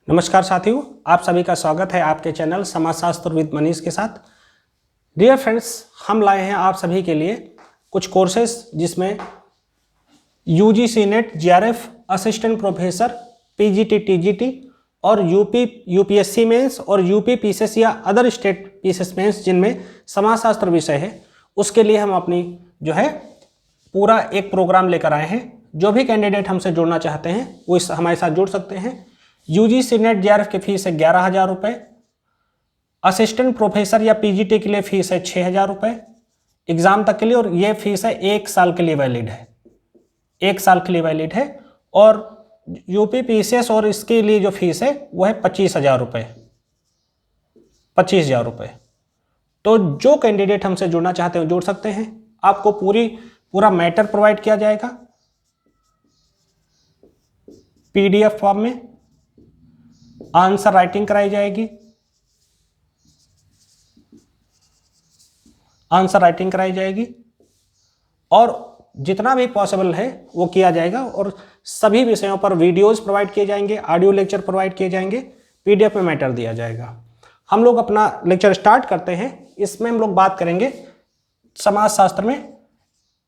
नमस्कार साथियों, आप सभी का स्वागत है आपके चैनल समाजशास्त्र विद मनीष के साथ। डियर फ्रेंड्स, हम लाए हैं आप सभी के लिए कुछ कोर्सेज जिसमें UGC net, GRF, assistant professor, PGT, TGT और यूपीएससी मेंस और यूपी पीसीएस या अदर स्टेट पीसीएस मेंस जिनमें समाजशास्त्र विषय है, उसके लिए हम अपनी पूरा एक प्रोग्राम लेकर आए हैं। जो भी कैंडिडेट हमसे जुड़ना चाहते हैं वो हमारे साथ जुड़ सकते हैं। यूजीसी नेट जीआरएफ की फीस है 11,000 रुपये। असिस्टेंट प्रोफेसर या पीजीटी के लिए फीस है 6,000 रुपये एग्जाम तक के लिए, और ये फीस है 1 साल के लिए वैलिड है, 1 साल के लिए वैलिड है। और यूपी पीसीएस और इसके लिए जो फीस है वो है 25,000 रुपये, 25,000 रुपये। तो जो कैंडिडेट हमसे जुड़ना चाहते हैं जुड़ सकते हैं। आपको पूरा मैटर प्रोवाइड किया जाएगा पीडीएफ फॉर्म में, आंसर राइटिंग कराई जाएगी, आंसर राइटिंग कराई जाएगी और जितना भी पॉसिबल है वो किया जाएगा। और सभी विषयों पर वीडियोस प्रोवाइड किए जाएंगे, ऑडियो लेक्चर प्रोवाइड किए जाएंगे, पीडीएफ में मैटर दिया जाएगा। हम लोग अपना लेक्चर स्टार्ट करते हैं। इसमें हम लोग बात करेंगे समाजशास्त्र में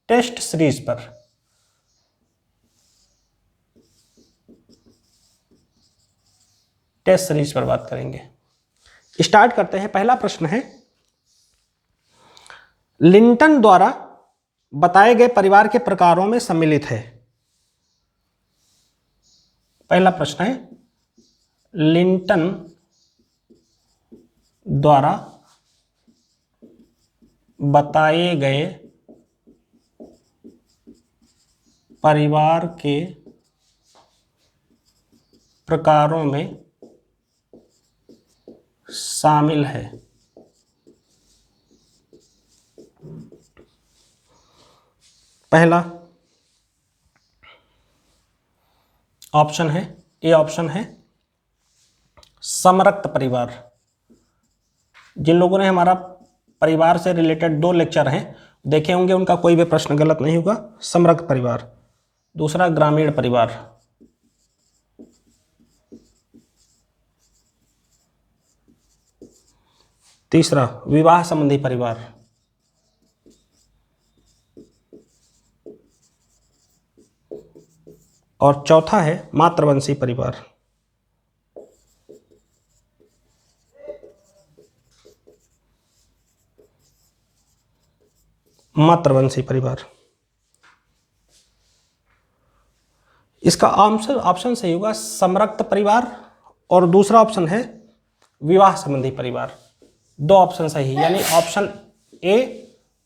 टेस्ट सीरीज पर। टेस्ट सीरीज पर बात करेंगे। स्टार्ट करते हैं। पहला प्रश्न है, लिंटन द्वारा बताए गए परिवार के प्रकारों में सम्मिलित है। पहला प्रश्न है, लिंटन द्वारा बताए गए परिवार के प्रकारों में शामिल है। पहला ऑप्शन है, ए ऑप्शन है समरक्त परिवार। जिन लोगों ने हमारा परिवार से रिलेटेड 2 लेक्चर हैं देखे होंगे, उनका कोई भी प्रश्न गलत नहीं होगा। समरक्त परिवार। दूसरा ग्रामीण परिवार। तीसरा विवाह संबंधी परिवार। और चौथा है मातृवंशी परिवार। मातृवंशी परिवार। इसका ऑप्शन सही होगा समरक्त परिवार, और दूसरा ऑप्शन है विवाह संबंधी परिवार। 2 ऑप्शन सही, यानी ऑप्शन ए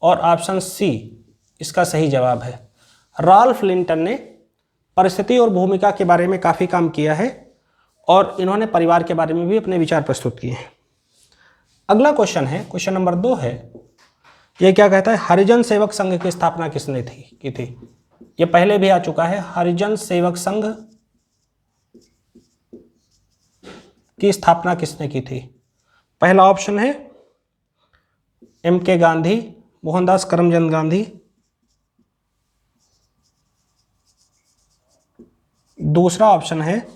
और ऑप्शन सी इसका सही जवाब है। राल्फ लिंटन ने परिस्थिति और भूमिका के बारे में काफ़ी काम किया है और इन्होंने परिवार के बारे में भी अपने विचार प्रस्तुत किए हैं। अगला क्वेश्चन है, क्वेश्चन नंबर 2 है। ये क्या कहता है, हरिजन सेवक संघ की स्थापना किसने की थी? ये पहले भी आ चुका है। हरिजन सेवक संघ की स्थापना किसने की थी? पहला ऑप्शन है एम.के. गांधी, मोहनदास करमचंद गांधी। दूसरा ऑप्शन है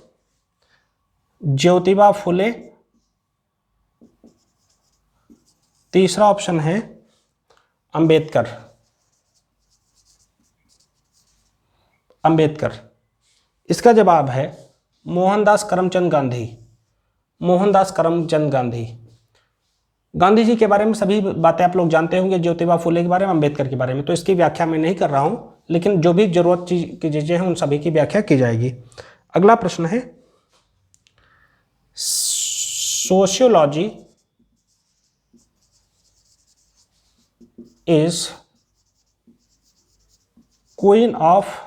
ज्योतिबा फुले। तीसरा ऑप्शन है अंबेडकर। अंबेडकर। इसका जवाब है मोहनदास करमचंद गांधी। मोहनदास करमचंद गांधी। गांधी जी के बारे में सभी बातें आप लोग जानते होंगे, ज्योतिबा फुले के बारे में, अंबेडकर के बारे में, तो इसकी व्याख्या मैं नहीं कर रहा हूं, लेकिन जो भी जरूरत की चीजें हैं उन सभी की व्याख्या की जाएगी। अगला प्रश्न है, sociology is queen of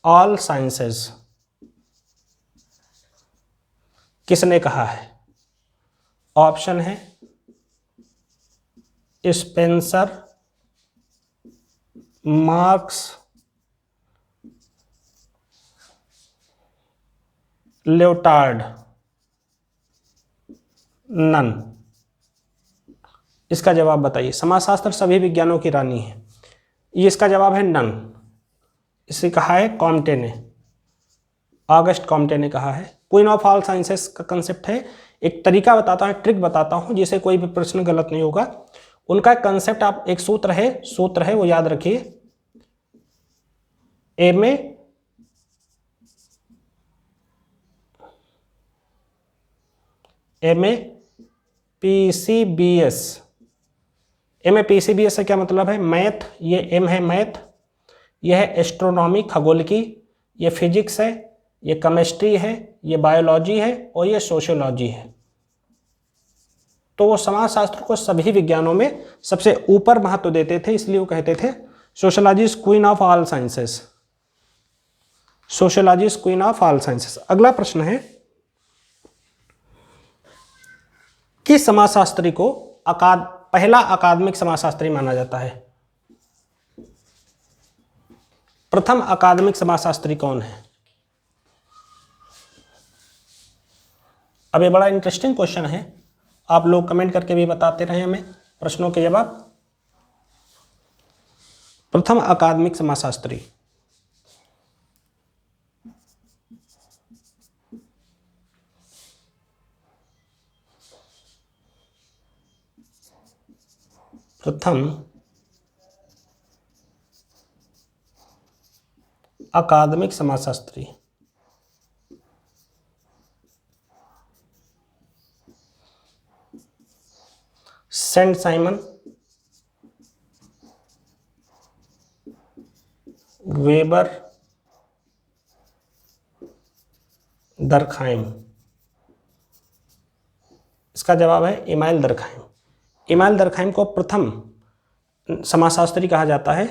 all sciences किसने कहा है? ऑप्शन है स्पेंसर, मार्क्स, लियोटार्ड, नन। इसका जवाब बताइए। समाजशास्त्र सभी विज्ञानों की रानी है, ये इसका जवाब है नन। इसे कहा है कॉम्टे ने, ऑगस्ट कॉम्टे ने कहा है। क्वीन ऑफ ऑल साइंसेस का कंसेप्ट है। एक तरीका बताता हूँ, ट्रिक बताता हूँ जिससे कोई भी प्रश्न गलत नहीं होगा। उनका कंसेप्ट, आप एक सूत्र है वो याद रखिए, MAPCBS। MAPCBS से क्या मतलब है? मैथ, ये M है मैथ, यह है एस्ट्रोनॉमी खगोलिकी, ये फिजिक्स है, ये केमिस्ट्री है, ये बायोलॉजी है और ये सोशियोलॉजी है। तो वो समाजशास्त्र को सभी विज्ञानों में सबसे ऊपर महत्व देते थे, इसलिए वो कहते थे sociology is queen of all sciences. Sociology is queen of all sciences. अगला प्रश्न है, किस समाजशास्त्री को पहला अकादमिक समाजशास्त्री माना जाता है? प्रथम अकादमिक समाजशास्त्री कौन है? अब ये बड़ा इंटरेस्टिंग क्वेश्चन है, आप लोग कमेंट करके भी बताते रहे हमें प्रश्नों के जवाब। प्रथम अकादमिक समाजशास्त्री, प्रथम अकादमिक समाजशास्त्री सेंट साइमन वेबर दरखाइम। इसका जवाब है इमाइल दरखाइम। इमाइल दरखाइम को प्रथम समाजशास्त्री कहा जाता है।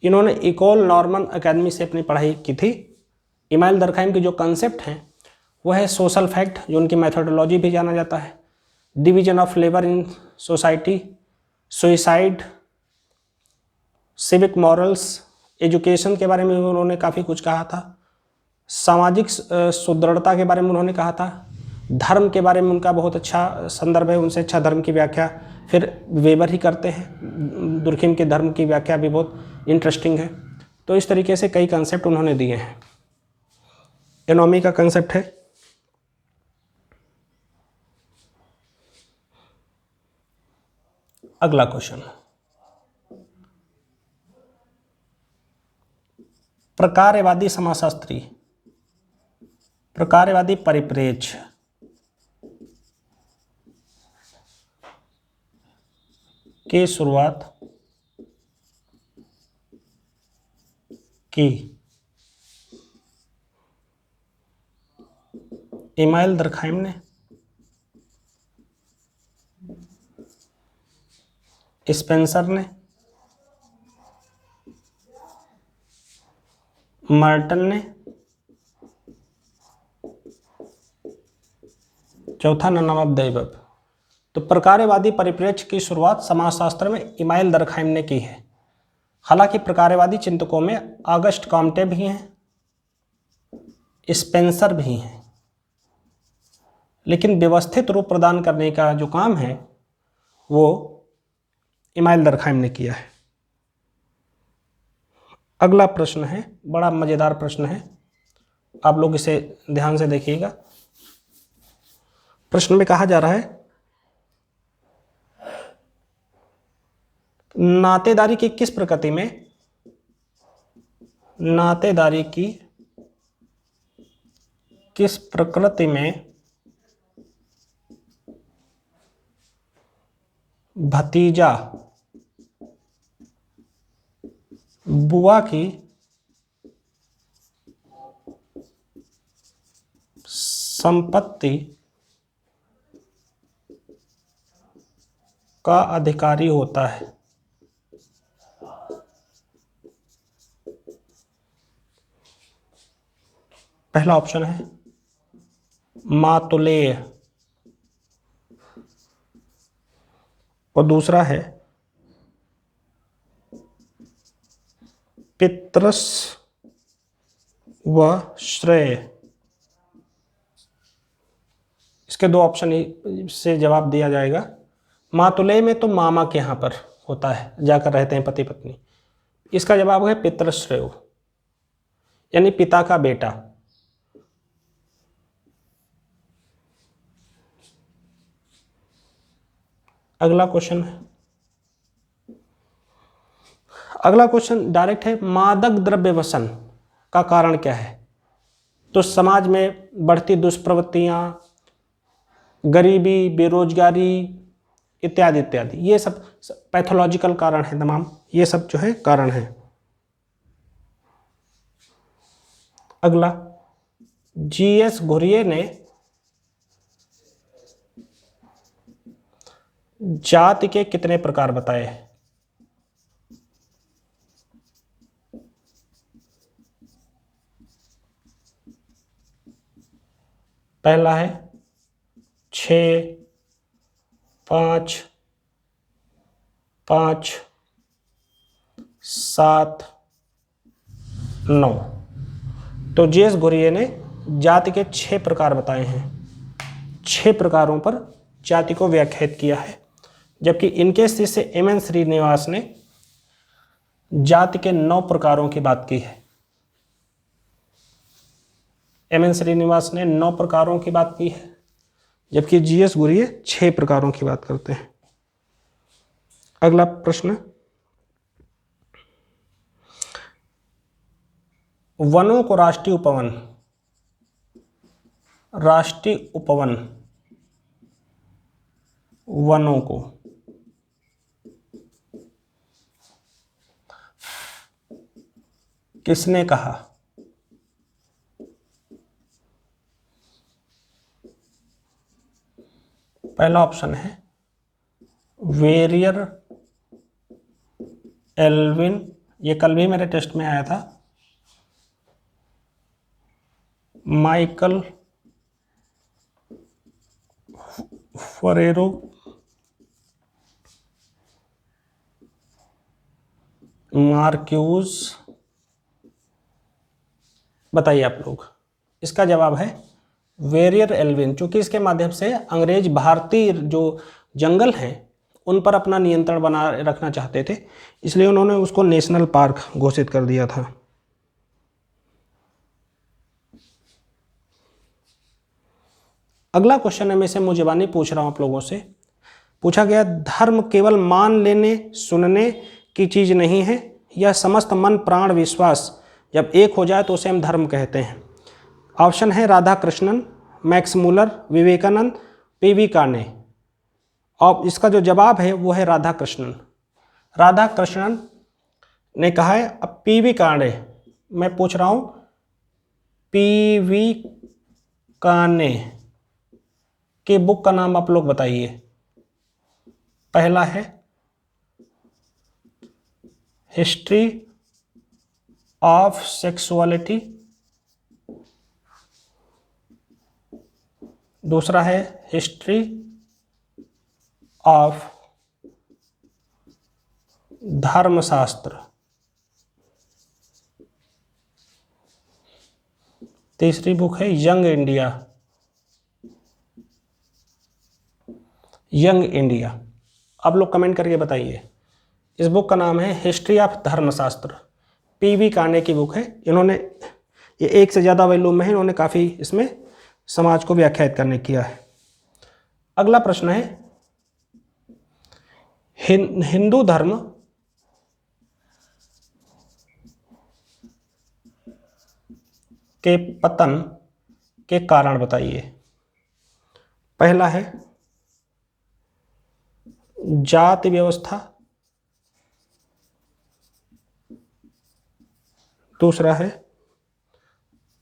इन्होंने इकोल नॉर्मन एकेडमी से अपनी पढ़ाई की थी। इमाइल दरखाइम के जो कंसेप्ट हैं वो है सोशल फैक्ट, जो उनकी मेथोडोलॉजी भी जाना जाता है, division of labour in society, suicide, civic morals, education के बारे में उन्होंने काफ़ी कुछ कहा था, सामाजिक सुदृढ़ता के बारे में उन्होंने कहा था, धर्म के बारे में उनका बहुत अच्छा संदर्भ है, उनसे अच्छा धर्म की व्याख्या फिर वेबर ही करते हैं। दुर्खिम के धर्म की व्याख्या भी बहुत इंटरेस्टिंग है। तो इस तरीके से कई कंसेप्ट उन्होंने दिए हैं। एनोमी का कंसेप्ट है। अगला क्वेश्चन, प्रकारवादी समाजशास्त्री, प्रकारवादी परिप्रेक्ष्य की शुरुआत की इमाइल दरखाइम ने, स्पेंसर ने, मार्टन ने, चौथा नमवदेव। तो प्रकारवादी परिप्रेक्ष्य की शुरुआत समाजशास्त्र में इमाइल दरखाइम ने की है। हालांकि प्रकारवादी चिंतकों में ऑगस्ट कॉम्टे भी हैं, स्पेंसर भी हैं, लेकिन व्यवस्थित रूप प्रदान करने का जो काम है वो इमाइल दरखाइम ने किया है। अगला प्रश्न है, बड़ा मजेदार प्रश्न है, आप लोग इसे ध्यान से देखिएगा। प्रश्न में कहा जा रहा है, नातेदारी की किस प्रकृति में, नातेदारी की किस प्रकृति में भतीजा बुआ की संपत्ति का अधिकारी होता है? पहला ऑप्शन है मातुलेय और दूसरा है पितृस व श्रेय। इसके दो ऑप्शन से जवाब दिया जाएगा। मातुलेय में तो मामा के यहाँ पर होता है, जाकर रहते हैं पति पत्नी। इसका जवाब है पितृश्रेय, यानी पिता का बेटा। अगला क्वेश्चन है, अगला क्वेश्चन डायरेक्ट है, मादक द्रव्य व्यसन का कारण क्या है? तो समाज में बढ़ती दुष्प्रवृत्तियां, गरीबी, बेरोजगारी इत्यादि इत्यादि, ये सब पैथोलॉजिकल कारण है तमाम, ये सब जो है कारण है। अगला, जीएस घुरिये ने जाति के कितने प्रकार बताए? पहला है 6, 5, 5, 7, 9। तो जीएस घुरिये ने जाति के 6 प्रकार बताए हैं, 6 प्रकारों पर जाति को व्याख्यात किया है। जबकि इनके शिष्य एम.एन. श्रीनिवास ने जाति के 9 प्रकारों की बात की है। एम.एन. श्रीनिवास ने 9 प्रकारों की बात की है, जबकि जीएस घुरिये 6 प्रकारों की बात करते हैं। अगला प्रश्न, वनों को राष्ट्रीय उपवन वनों को किसने कहा? पहला ऑप्शन है वेरियर एल्विन, ये कल भी मेरे टेस्ट में आया था, माइकल फरेरो, मार्क्यूज। बताइए आप लोग। इसका जवाब है वेरियर एल्विन, क्योंकि इसके माध्यम से अंग्रेज भारतीय जो जंगल हैं उन पर अपना नियंत्रण बना रखना चाहते थे, इसलिए उन्होंने उसको नेशनल पार्क घोषित कर दिया था। अगला क्वेश्चन है, मैं से मुझे पूछ रहा हूं आप लोगों से। पूछा गया, धर्म केवल मान लेने सुनने की चीज नहीं है, यह समस्त मन प्राण विश्वास जब एक हो जाए तो उसे हम धर्म कहते हैं। ऑप्शन है Radhakrishnan, Max Muller, Vivekananda, PV Kane. और इसका जो जवाब है वो है राधा कृष्णन। राधा कृष्णन ने कहा है। अब पीवी काने, मैं पूछ रहा हूं पीवी काने के बुक का नाम आप लोग बताइए। पहला है हिस्ट्री ऑफ सेक्सुअलिटी, दूसरा है हिस्ट्री ऑफ धर्मशास्त्र, तीसरी बुक है यंग इंडिया। अब लोग कमेंट करके बताइए। इस बुक का नाम है हिस्ट्री ऑफ धर्मशास्त्र, पीवी काने की बुक है। इन्होंने ये एक से ज़्यादा वॉल्यूम में है, इन्होंने काफ़ी इसमें समाज को व्याख्यात करने किया है। अगला प्रश्न है, हिंदू धर्म के पतन के कारण बताइए। पहला है जाति व्यवस्था, दूसरा है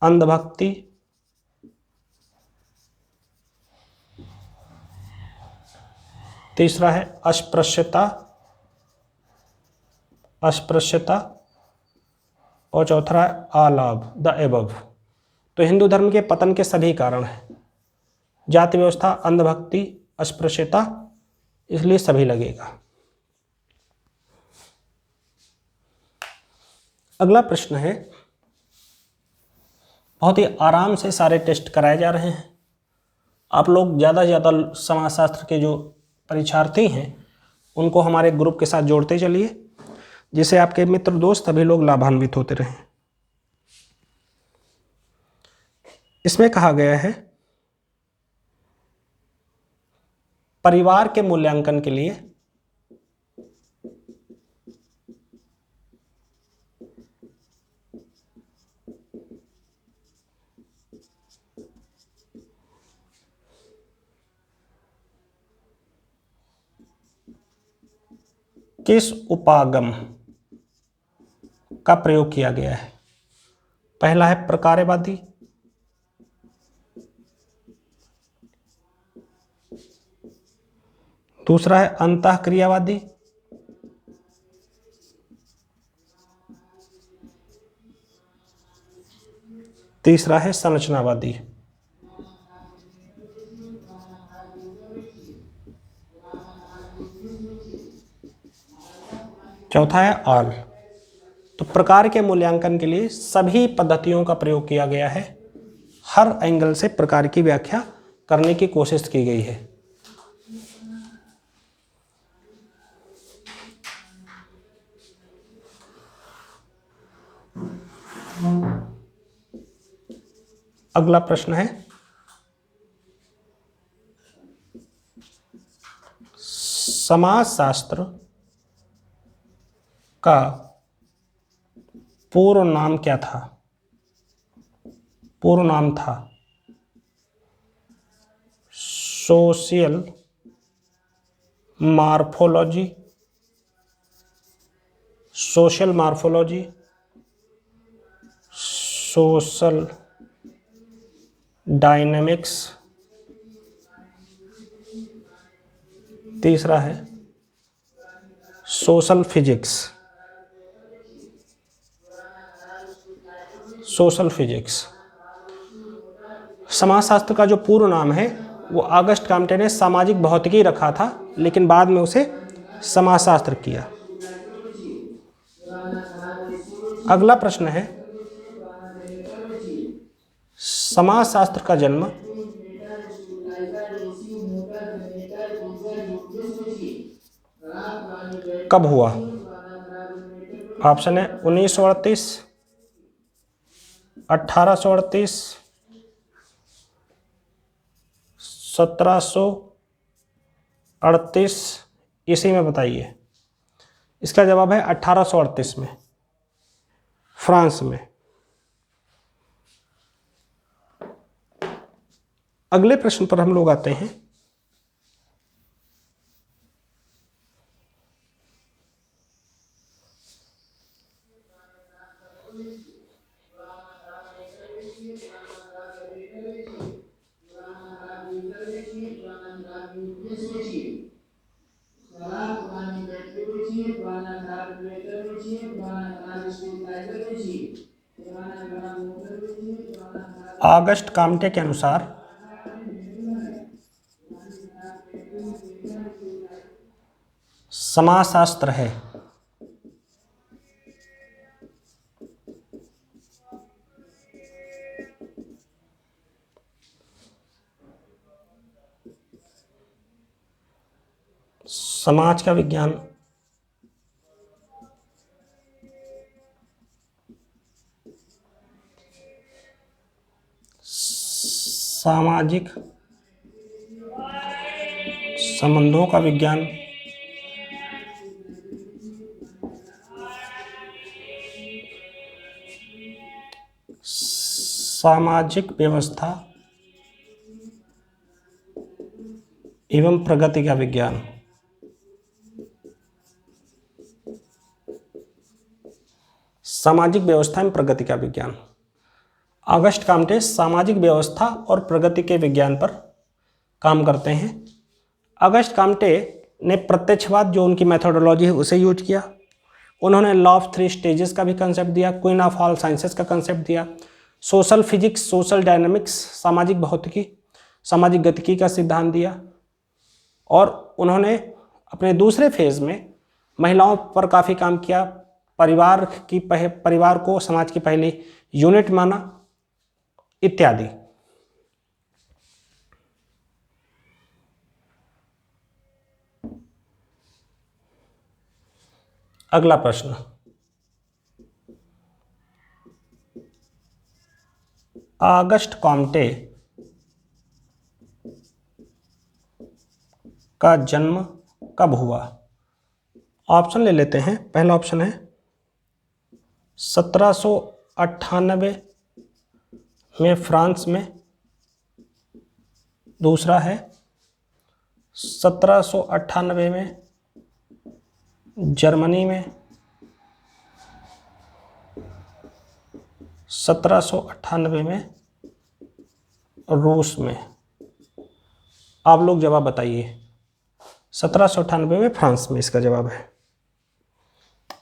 अंधभक्ति, तीसरा है अस्पृश्यता और चौथा है आलाभ, द एबव। तो हिंदू धर्म के पतन के सभी कारण हैं, जाति व्यवस्था, अंधभक्ति, अस्पृश्यता, इसलिए सभी लगेगा। अगला प्रश्न है, बहुत ही आराम से सारे टेस्ट कराए जा रहे हैं। आप लोग ज़्यादा से ज़्यादा समाजशास्त्र के जो परीक्षार्थी हैं उनको हमारे ग्रुप के साथ जोड़ते चलिए, जिससे आपके मित्र दोस्त सभी लोग लाभान्वित होते रहें। इसमें कहा गया है परिवार के मूल्यांकन के लिए किस उपागम का प्रयोग किया गया है? पहला है प्रकार्यवादी, दूसरा है अंतःक्रियावादी, तीसरा है संरचनावादी। चौथा है ऑल। तो प्रकार के मूल्यांकन के लिए सभी पद्धतियों का प्रयोग किया गया है, हर एंगल से प्रकार की व्याख्या करने की कोशिश की गई है। अगला प्रश्न है समाजशास्त्र का पूर्व नाम क्या था? पूर्व नाम था social morphology, social morphology, social dynamics, तीसरा है सोशल फिजिक्स। Social physics. समाजशास्त्र का जो पूर्व नाम है वो ऑगस्ट काम्टे ने सामाजिक भौतिकी रखा था, लेकिन बाद में उसे समाजशास्त्र किया। अगला प्रश्न है समाजशास्त्र का जन्म कब हुआ? ऑप्शन है 1938, 1838, 1738, इसी में बताइए। इसका जवाब है 1838 में, फ्रांस में। अगले प्रश्न पर हम लोग आते हैं। ऑगस्ट काम्टे के अनुसार समाजशास्त्र है समाज का विज्ञान, सामाजिक संबंधों का विज्ञान, सामाजिक व्यवस्था एवं प्रगति का विज्ञान। सामाजिक व्यवस्था एवं प्रगति का विज्ञान। ऑगस्ट काम्टे सामाजिक व्यवस्था और प्रगति के विज्ञान पर काम करते हैं। ऑगस्ट काम्टे ने प्रत्यक्षवाद जो उनकी मेथोडोलॉजी है उसे यूज किया। उन्होंने लॉ ऑफ थ्री स्टेजेस का भी कंसेप्ट दिया, क्वीन ऑफ ऑल साइंसेस का कंसेप्ट दिया, सोशल फिजिक्स, सोशल डायनामिक्स, सामाजिक भौतिकी, सामाजिक गतिकी का सिद्धांत दिया। और उन्होंने अपने दूसरे फेज में महिलाओं पर काफ़ी काम किया, परिवार को समाज की पहली यूनिट माना इत्यादि। अगला प्रश्न, ऑगस्ट काम्टे का जन्म कब हुआ? ऑप्शन ले लेते हैं। पहला ऑप्शन है 1798 में फ्रांस में, दूसरा है 1798 में जर्मनी में, 1798 में रूस में। आप लोग जवाब बताइए। 1798 में फ्रांस में इसका जवाब है।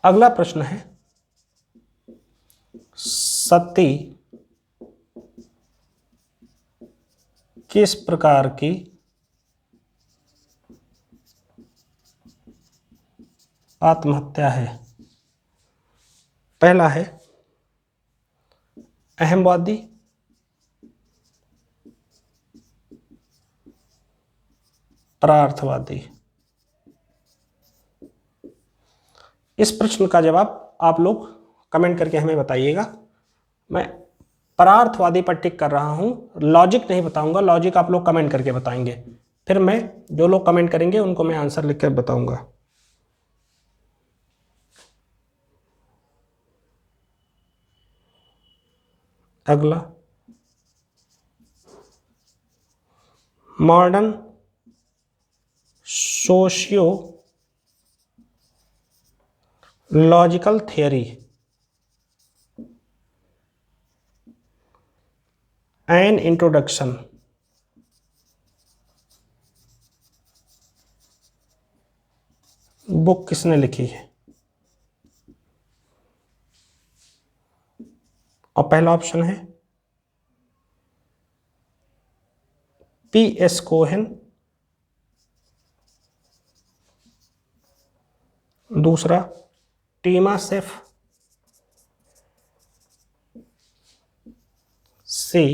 अगला प्रश्न है सती किस प्रकार की आत्महत्या है? पहला है अहमवादी, परार्थवादी। इस प्रश्न का जवाब आप लोग कमेंट करके हमें बताइएगा। मैं परार्थवादी पर टिक कर रहा हूं, लॉजिक नहीं बताऊंगा, लॉजिक आप लोग कमेंट करके बताएंगे। फिर मैं जो लोग कमेंट करेंगे उनको मैं आंसर लिख कर बताऊंगा। अगला modern socio logical theory an introduction book किसने लिखी है? और पहला ऑप्शन है P.S. कोहेन, दूसरा टीमा सेफ, सी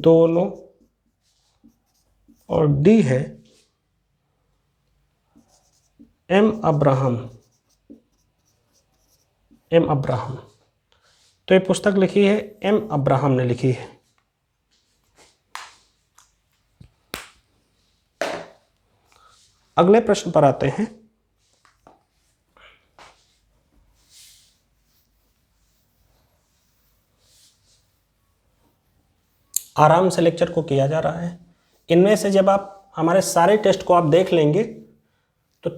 दोनों, और डी है एम अब्राहम। तो ये पुस्तक लिखी है एम अब्राहम ने लिखी है। अगले प्रश्न पर आते हैं। आराम से लेक्चर को किया जा रहा है। इनमें से जब आप हमारे सारे टेस्ट को आप देख लेंगे तो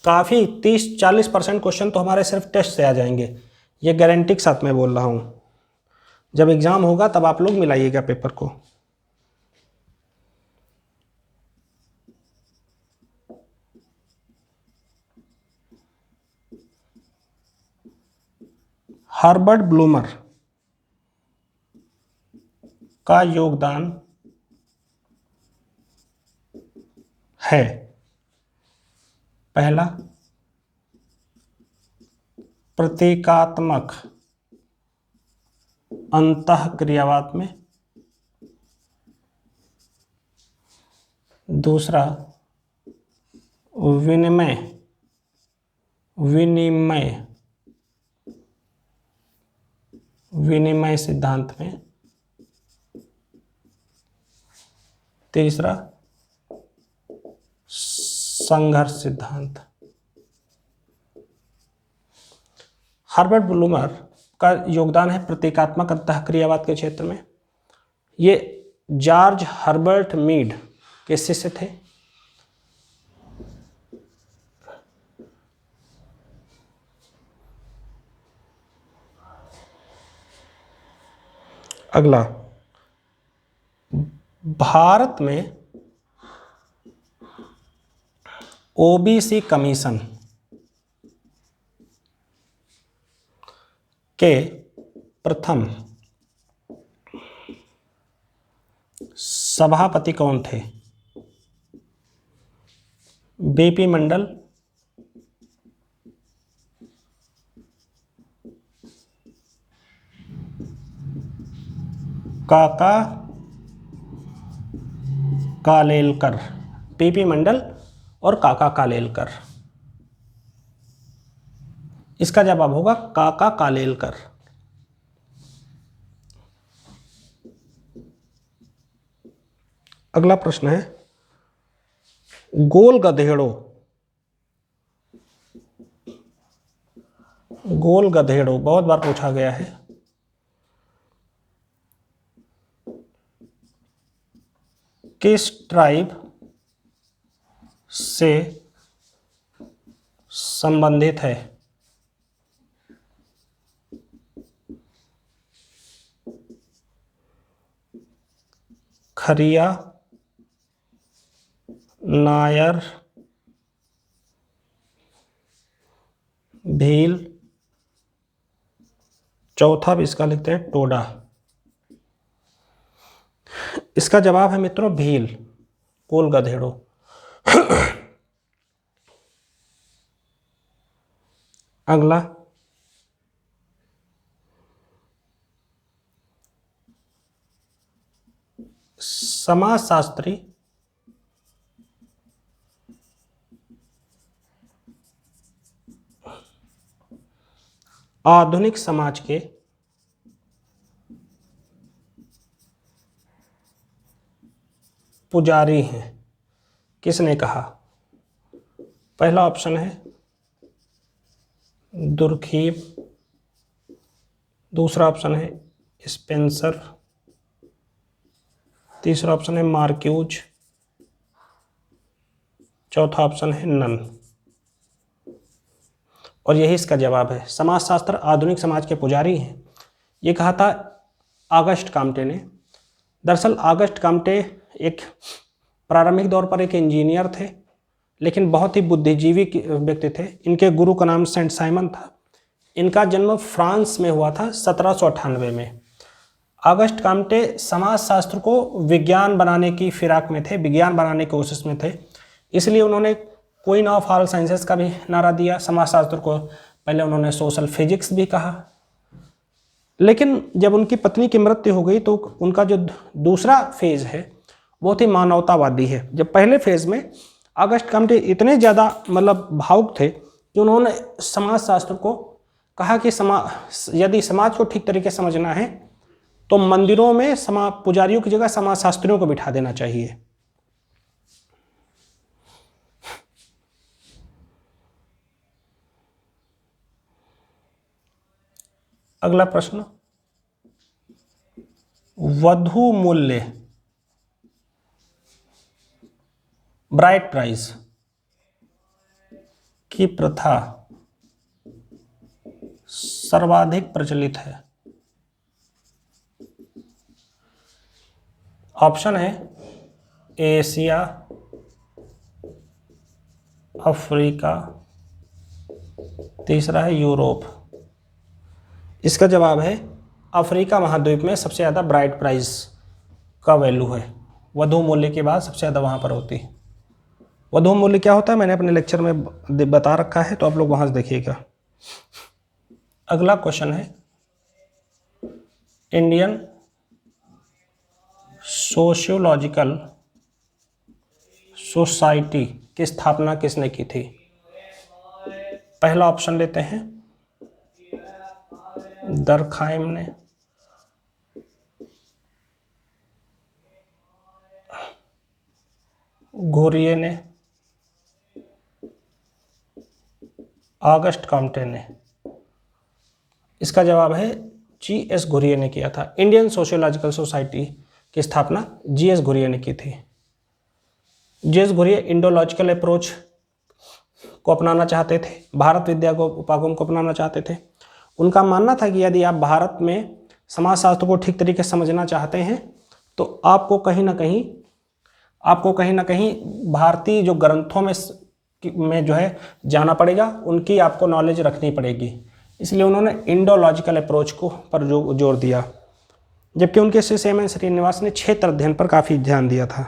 काफ़ी 30-40% क्वेश्चन तो हमारे सिर्फ टेस्ट से आ जाएंगे। ये गारंटी के साथ मैं बोल रहा हूँ। जब एग्ज़ाम होगा तब आप लोग मिलाइएगा पेपर को। हर्बर्ट ब्लूमर का योगदान है। पहला प्रतीकात्मक अंतःक्रियावाद में, दूसरा विनिमय सिद्धांत में, तीसरा संघर्ष सिद्धांत। हर्बर्ट ब्लूमर का योगदान है प्रतीकात्मक अंतःक्रियावाद के क्षेत्र में। ये जॉर्ज हर्बर्ट मीड के शिष्य थे। अगला भारत में ओबीसी कमीशन के प्रथम सभापति कौन थे? बीपी मंडल, काका कालेलकर। बीपी मंडल और काका कालेलकर। इसका जवाब होगा काका कालेलकर। अगला प्रश्न है गोल गधेड़ो, गोल गधेड़ो बहुत बार पूछा गया है। किस ट्राइब से संबंधित है? खरिया, नायर, भील, चौथा भी इसका लिखते हैं टोडा। इसका जवाब है मित्रों भील, गोल गधेड़ो। अगला, समाजशास्त्री आधुनिक समाज के पुजारी हैं, किसने कहा? पहला ऑप्शन है दुर्खीम, दूसरा ऑप्शन है स्पेंसर, तीसरा ऑप्शन है मार्क्यूज, चौथा ऑप्शन है नन। और यही इसका जवाब है। समाजशास्त्र आधुनिक समाज के पुजारी हैं, ये कहा था ऑगस्ट काम्टे ने। दरअसल ऑगस्ट काम्टे एक प्रारंभिक दौर पर एक इंजीनियर थे, लेकिन बहुत ही बुद्धिजीवी व्यक्ति थे। इनके गुरु का नाम सेंट साइमन था। इनका जन्म फ्रांस में हुआ था 1798 में। ऑगस्ट काम्टे समाजशास्त्र को विज्ञान बनाने की फिराक में थे, विज्ञान बनाने की कोशिश में थे, इसलिए उन्होंने क्वीन ऑफ ऑल साइंसेस का भी नारा दिया। समाजशास्त्र को पहले उन्होंने सोशल फिजिक्स भी कहा, लेकिन जब उनकी पत्नी की मृत्यु हो गई तो उनका जो दूसरा फेज है बहुत ही मानवतावादी है। जब पहले फेज में ऑगस्ट काम्टे इतने ज़्यादा भावुक थे कि उन्होंने समाजशास्त्र को कहा कि यदि समाज को ठीक तरीके से समझना है तो मंदिरों में पुजारियों की जगह समाजशास्त्रियों को बिठा देना चाहिए। अगला प्रश्न, वधु मूल्य ब्राइट प्राइस की प्रथा सर्वाधिक प्रचलित है? ऑप्शन है एशिया, अफ्रीका, तीसरा है यूरोप। इसका जवाब है अफ्रीका महाद्वीप में सबसे ज़्यादा ब्राइट प्राइस का वैल्यू है। वधु मूल्य के बाद सबसे ज़्यादा वहाँ पर होती है। वधु मूल्य क्या होता है मैंने अपने लेक्चर में बता रखा है, तो आप लोग वहाँ से देखिएगा। अगला क्वेश्चन है, इंडियन सोशियोलॉजिकल सोसाइटी की स्थापना किसने की थी? पहला ऑप्शन लेते हैं दरखाइम ने, घुरिये ने, ऑगस्ट काम्टे ने। इसका जवाब है जी.एस. घुरिये ने किया था। इंडियन सोशियोलॉजिकल सोसाइटी की स्थापना जी.एस. घुरिये ने की थी। जी.एस. घुरिये इंडोलॉजिकल अप्रोच को अपनाना चाहते थे, भारत विद्या को उपागम को अपनाना चाहते थे। उनका मानना था कि यदि आप भारत में समाजशास्त्र को ठीक तरीके से समझना चाहते हैं तो आपको कहीं ना कहीं भारतीय जो ग्रंथों में जो है जाना पड़ेगा, उनकी आपको नॉलेज रखनी पड़ेगी। इसलिए उन्होंने इंडोलॉजिकल अप्रोच को पर जोर दिया, जबकि उनके शिष्य एम.एन. श्रीनिवास ने क्षेत्र अध्ययन पर काफ़ी ध्यान दिया था।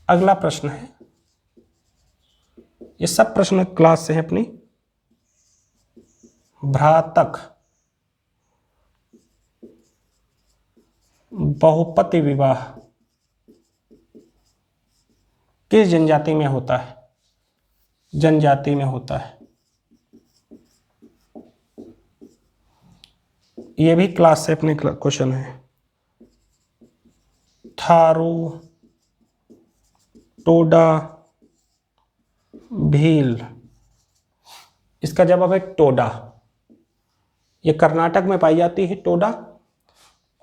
अगला प्रश्न है, ये सब प्रश्न क्लास से हैं अपनी। भ्रातक बहुपति विवाह किस जनजाति में होता है? जनजाति में होता है। ये भी क्लास से अपने क्वेश्चन है। थारू, टोडा भील। इसका जवाब है टोडा। ये कर्नाटक में पाई जाती है टोडा,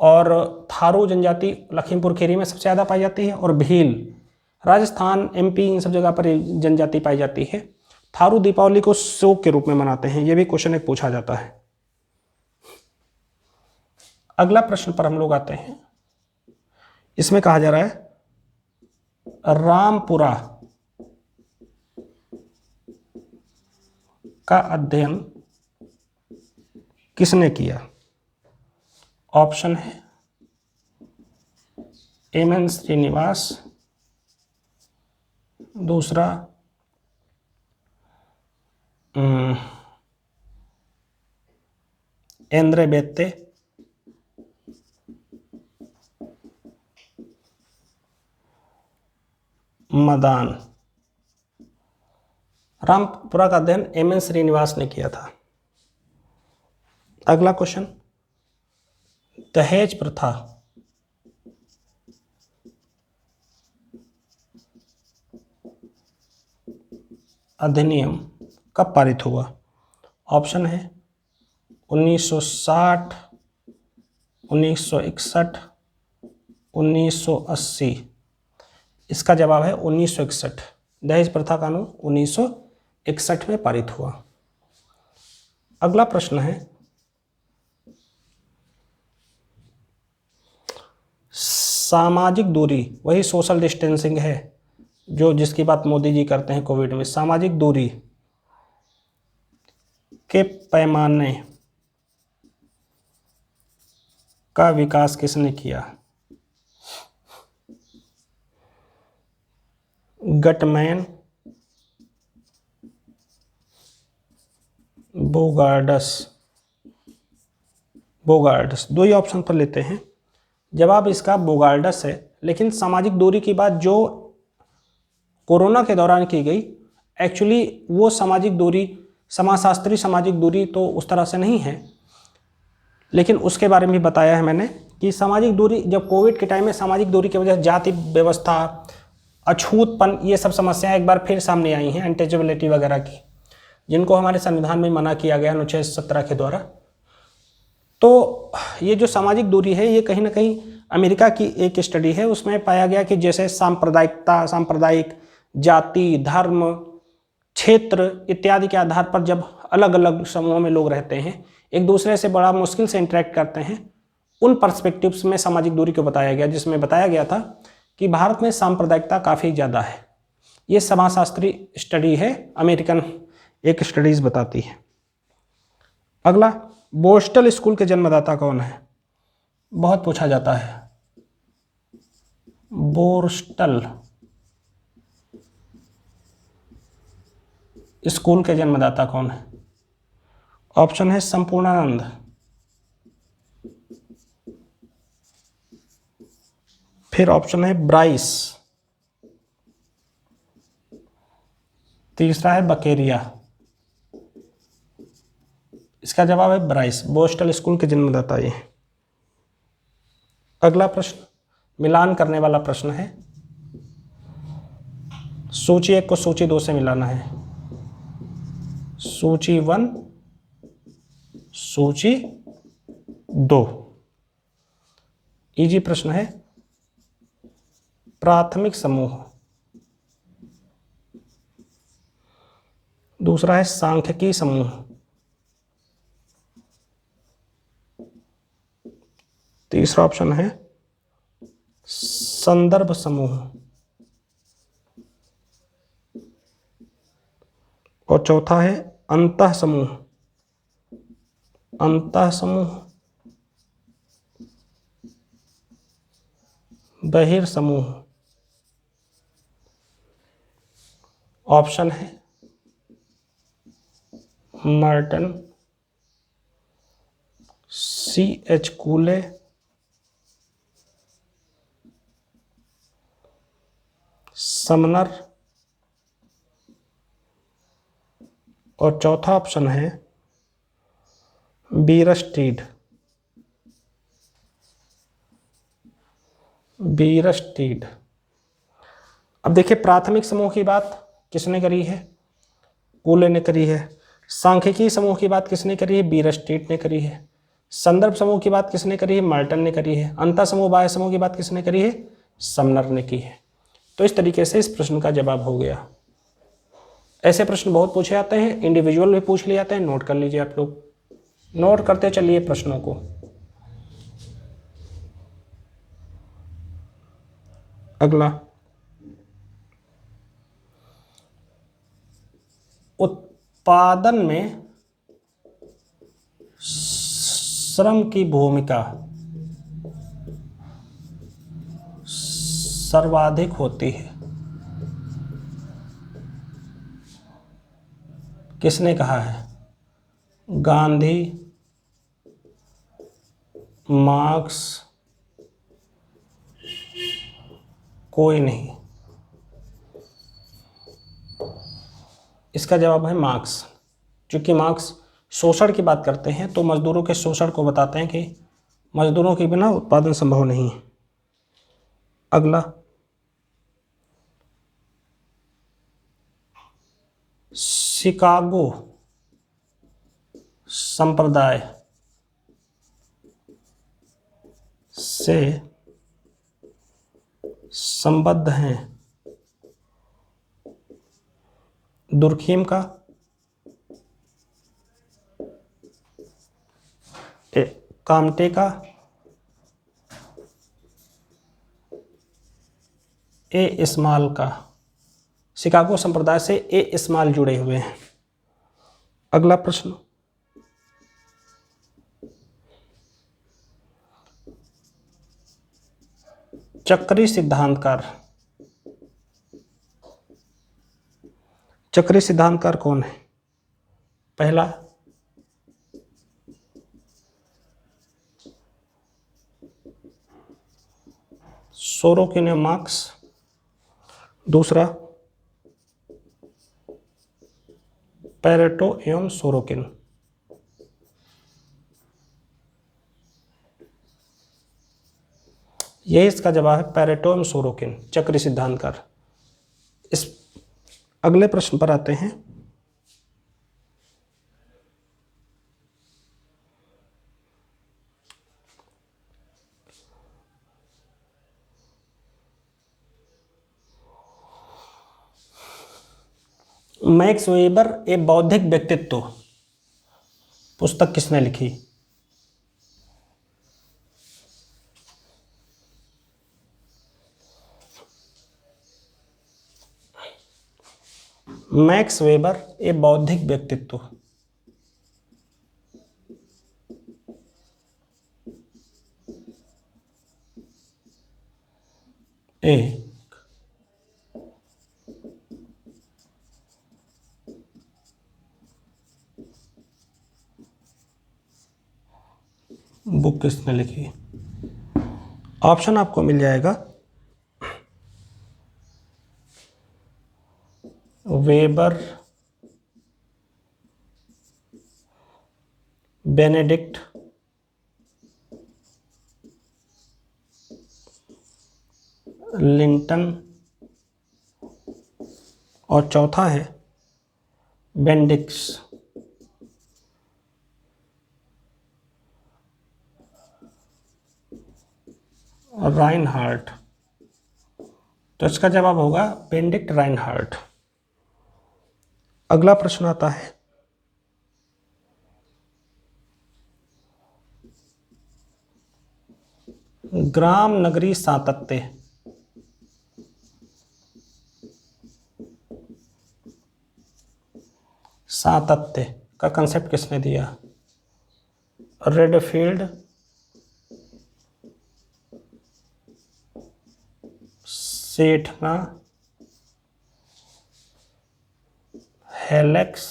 और थारू जनजाति लखीमपुर खीरी में सबसे ज़्यादा पाई जाती है, और भील राजस्थान, एमपी, इन सब जगह पर जनजाति पाई जाती है। थारू दीपावली को शोक के रूप में मनाते हैं। ये भी क्वेश्चन एक पूछा जाता है। अगला प्रश्न पर हम लोग आते हैं। इसमें कहा जा रहा है रामपुरा का अध्ययन किसने किया? ऑप्शन है एम.एन. श्रीनिवास, दूसरा एंद्रे बेत्ते, मदान। रामपुरा का अध्ययन एम.एन. श्रीनिवास ने किया था। अगला क्वेश्चन, दहेज प्रथा अधिनियम कब पारित हुआ? ऑप्शन है 1960, 1961, 1980। इसका जवाब है 1961। दहेज प्रथा कानून 1961 में पारित हुआ। अगला प्रश्न है, सामाजिक दूरी, वही सोशल डिस्टेंसिंग है जो जिसकी बात मोदी जी करते हैं कोविड में। सामाजिक दूरी के पैमाने का विकास किसने किया? गटमैन, बोगार्ड्स। दो ही ऑप्शन पर लेते हैं। जवाब इसका बोगार्ड्स है। लेकिन सामाजिक दूरी की बात जो कोरोना के दौरान की गई, एक्चुअली वो सामाजिक दूरी, समाजशास्त्री सामाजिक दूरी तो उस तरह से नहीं है, लेकिन उसके बारे में भी बताया है मैंने कि सामाजिक दूरी, जब कोविड के टाइम में सामाजिक दूरी की वजह से जाति व्यवस्था, अछूतपन, ये सब समस्याएं एक बार फिर सामने आई हैं, अनटचेबिलिटी वगैरह की, जिनको हमारे संविधान में मना किया गया अनुच्छेद 17 के द्वारा। तो ये जो सामाजिक दूरी है, ये कहीं ना कहीं अमेरिका की एक स्टडी है, उसमें पाया गया कि जैसे सांप्रदायिक, जाति, धर्म, क्षेत्र इत्यादि के आधार पर जब अलग अलग समूहों में लोग रहते हैं, एक दूसरे से बड़ा मुश्किल से इंटरेक्ट करते हैं, उन पर्सपेक्टिव्स में सामाजिक दूरी को बताया गया, जिसमें बताया गया था कि भारत में सांप्रदायिकता काफ़ी ज़्यादा है। ये समाजशास्त्री स्टडी है, अमेरिकन एक स्टडीज़ बताती है। अगला, बोस्टल स्कूल के जन्मदाता कौन है? बहुत पूछा जाता है। बोस्टल स्कूल के जन्मदाता कौन है? ऑप्शन है संपूर्णानंद, फिर ऑप्शन है ब्राइस, तीसरा है बकेरिया। इसका जवाब है ब्राइस। बोस्टल स्कूल के जन्मदाता ये। अगला प्रश्न मिलान करने वाला प्रश्न है। सूची 1 को सूची 2 से मिलाना है। सूची 1, सूची 2। इजी प्रश्न है। प्राथमिक समूह, दूसरा है सांख्यिकी समूह, तीसरा ऑप्शन है संदर्भ समूह, और चौथा है अंतः समूह। बहिर्समूह। ऑप्शन है मार्टन, C.H. कूले, समनर, और चौथा ऑप्शन है बीरस्टीड। अब देखिए, प्राथमिक समूह की बात किसने करी है? पूले ने करी है। सांख्यिकी समूह की बात किसने करी है? बीयरस्टेट ने करी है। संदर्भ समूह की बात किसने करी है? मार्टन ने करी है। अंतः समूह बाह्य समूह की बात किसने करी है? समनर ने की है। तो इस तरीके से इस प्रश्न का जवाब हो गया। ऐसे प्रश्न बहुत पूछे जाते हैं, इंडिविजुअल भी पूछ लिए जाते हैं। नोट कर लीजिए, आप लोग नोट करते चलिए प्रश्नों को। अगला, उत्पादन में श्रम की भूमिका सर्वाधिक होती है, किसने कहा है? गांधी, मार्क्स, कोई नहीं। इसका जवाब है मार्क्स। क्योंकि मार्क्स शोषण की बात करते हैं तो मजदूरों के शोषण को बताते हैं कि मजदूरों के बिना उत्पादन संभव नहीं है। अगला, शिकागो संप्रदाय से संबद्ध हैं दुर्खीम का, कामटे का, ए इस्माइल का। शिकागो संप्रदाय से ए इस्माइल जुड़े हुए हैं। अगला प्रश्न, चक्री सिद्धांतकार। चक्री सिद्धांतकार कौन है? पहला, सोरोकिन या मार्क्स। दूसरा, पैरेटो एवं सोरोकिन। यही इसका जवाब है, पैरेटो एवं सोरोकिन, चक्री सिद्धांतकार। इस अगले प्रश्न पर आते हैं। मैक्स वेबर ए बौद्धिक व्यक्तित्व पुस्तक किसने लिखी? मैक्स वेबर ए बौद्धिक व्यक्तित्व। ए बुक किसने लिखी? ऑप्शन आपको मिल जाएगा, वेबर, बेनेडिक्ट, लिंटन और चौथा है बेंडिक्स। राइनहार्ट। तो इसका जवाब होगा बेनेडिक्ट राइनहार्ट। अगला प्रश्न आता है, ग्राम नगरी सातत्य। सातत्य का कंसेप्ट किसने दिया? रेडफील्ड, सेठना, हेलेक्स,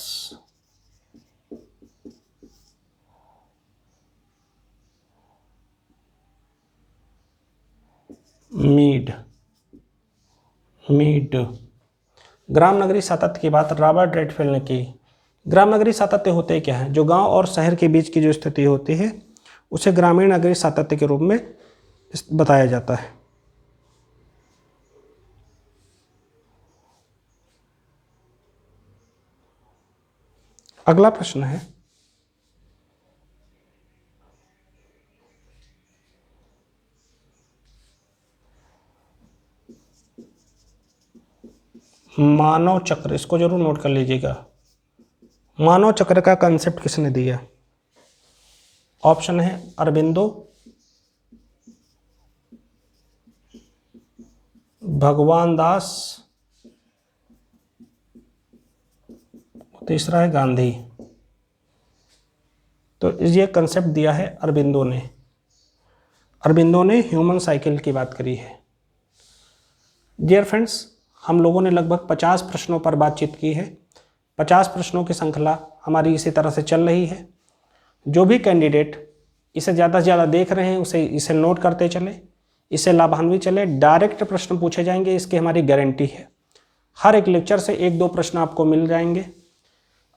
मीड। ग्राम नगरी सातत्य की बात रॉबर्ट रेडफील्ड ने की। ग्राम नगरी सातत्य होते क्या है? जो गांव और शहर के बीच की जो स्थिति होती है उसे ग्रामीण नगरी सातत्य के रूप में बताया जाता है। अगला प्रश्न है, मानव चक्र, इसको जरूर नोट कर लीजिएगा। मानव चक्र का कंसेप्ट किसने दिया? ऑप्शन है अरबिंदो, भगवान दास, तीसरा है गांधी। तो ये कंसेप्ट दिया है अरबिंदो ने। अरबिंदो ने ह्यूमन साइकिल की बात करी है। डियर फ्रेंड्स, हम लोगों ने लगभग 50 प्रश्नों पर बातचीत की है। 50 प्रश्नों की श्रृंखला हमारी इसी तरह से चल रही है। जो भी कैंडिडेट इसे ज़्यादा से ज़्यादा देख रहे हैं उसे इसे नोट करते चले, इससे लाभान्वित चले। डायरेक्ट प्रश्न पूछे जाएंगे, इसकी हमारी गारंटी है। हर एक लेक्चर से 1-2 प्रश्न आपको मिल जाएंगे।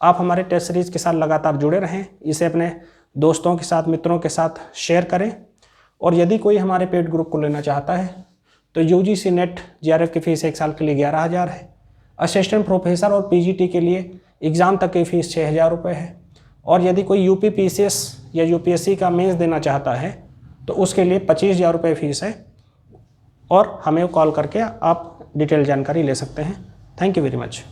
आप हमारे टेस्ट सीरीज़ के साथ लगातार जुड़े रहें, इसे अपने दोस्तों के साथ, मित्रों के साथ शेयर करें। और यदि कोई हमारे पेड ग्रुप को लेना चाहता है तो यूजीसी नेट जेआरएफ की फ़ीस 1 साल के लिए 11,000 है। असिस्टेंट प्रोफेसर और पीजीटी के लिए एग्ज़ाम तक की फ़ीस 6,000 रुपये है। और यदि कोई यूपी पीसीएस या यूपीएससी का मेंस देना चाहता है तो उसके लिए 25,000 रुपये फ़ीस है। और हमें कॉल करके आप डिटेल जानकारी ले सकते हैं। Thank you very much.